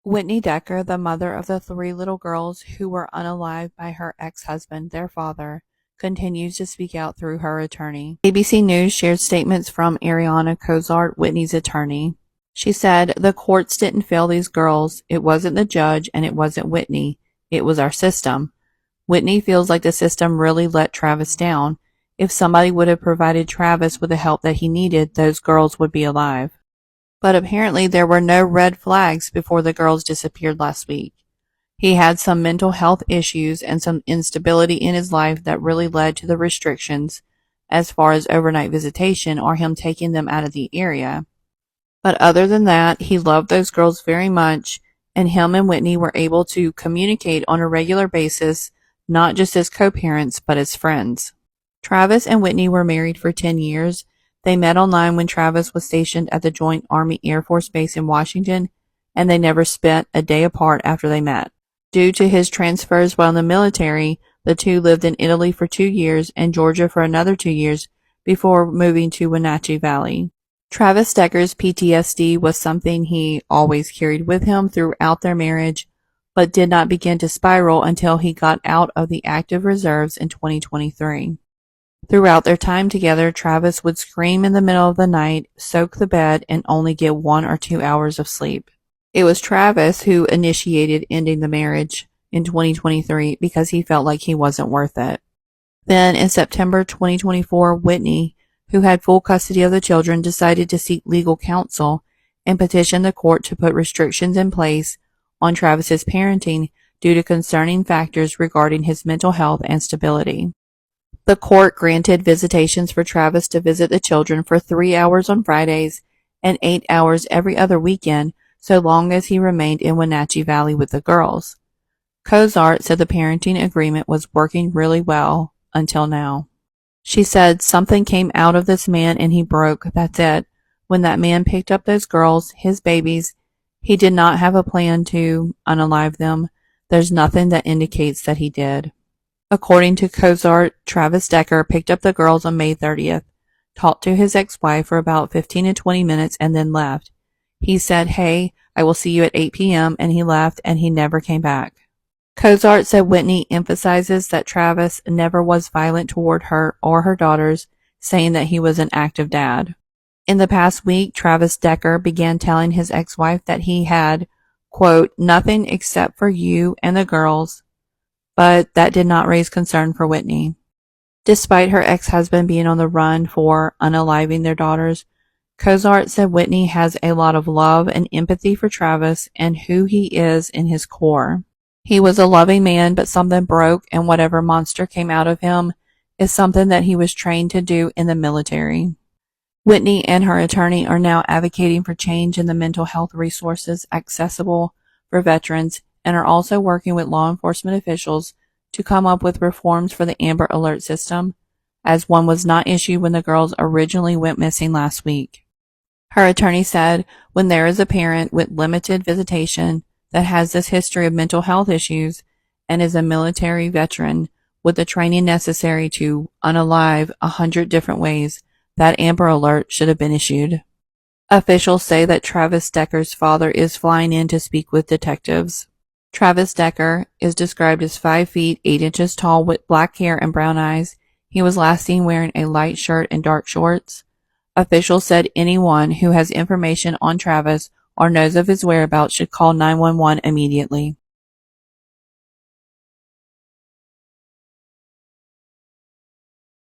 Whitney Decker, the mother of the three little girls who were unalived by her ex-husband, their father, continues to speak out through her attorney. ABC News shared statements from Ariana Cozart, Whitney's attorney. She said, "The courts didn't fail these girls. It wasn't the judge and it wasn't Whitney. It was our system. Whitney feels like the system really let Travis down. If somebody would have provided Travis with the help that he needed, those girls would be alive." But apparently there were no red flags before the girls disappeared last week. He had some mental health issues and some instability in his life that really led to the restrictions as far as overnight visitation or him taking them out of the area. But other than that, he loved those girls very much, and him and Whitney were able to communicate on a regular basis, not just as co-parents, but as friends. Travis and Whitney were married for 10 years. They met online when Travis was stationed at the Joint Army Air Force Base in Washington, and they never spent a day apart after they met. Due to his transfers while in the military, the two lived in Italy for 2 years and Georgia for another 2 years before moving to Wenatchee Valley. Travis Decker's PTSD was something he always carried with him throughout their marriage, but did not begin to spiral until he got out of the active reserves in 2023. Throughout their time together, Travis would scream in the middle of the night, soak the bed, and only get 1 or 2 hours of sleep. It was Travis who initiated ending the marriage in 2023 because he felt like he wasn't worth it. Then in September 2024, Whitney, who had full custody of the children, decided to seek legal counsel and petition the court to put restrictions in place on Travis's parenting due to concerning factors regarding his mental health and stability. The court granted visitations for Travis to visit the children for 3 hours on Fridays and 8 hours every other weekend, so long as he remained in Wenatchee Valley with the girls. Cozart said the parenting agreement was working really well until now. She said, "Something came out of this man and he broke, that's it. When that man picked up those girls, his babies, he did not have a plan to unalive them. There's nothing that indicates that he did." According to Cozart, Travis Decker picked up the girls on May 30th, talked to his ex-wife for about 15 to 20 minutes, and then left. He said, "Hey, I will see you at 8 p.m., and he left, and he never came back. Cozart said Whitney emphasizes that Travis never was violent toward her or her daughters, saying that he was an active dad. In the past week, Travis Decker began telling his ex-wife that he had, quote, "nothing except for you and the girls," but that did not raise concern for Whitney. Despite her ex-husband being on the run for unaliving their daughters, Cozart said Whitney has a lot of love and empathy for Travis and who he is in his core. He was a loving man, but something broke, and whatever monster came out of him is something that he was trained to do in the military. Whitney and her attorney are now advocating for change in the mental health resources accessible for veterans and are also working with law enforcement officials to come up with reforms for the Amber Alert system, as one was not issued when the girls originally went missing last week. Her attorney said, "When there is a parent with limited visitation that has this history of mental health issues and is a military veteran with the training necessary to unalive 100 different ways, that Amber Alert should have been issued." Officials say that Travis Decker's father is flying in to speak with detectives. Travis Decker is described as 5 feet 8 inches tall with black hair and brown eyes. He was last seen wearing a light shirt and dark shorts. Officials said anyone who has information on Travis or knows of his whereabouts should call 911 immediately.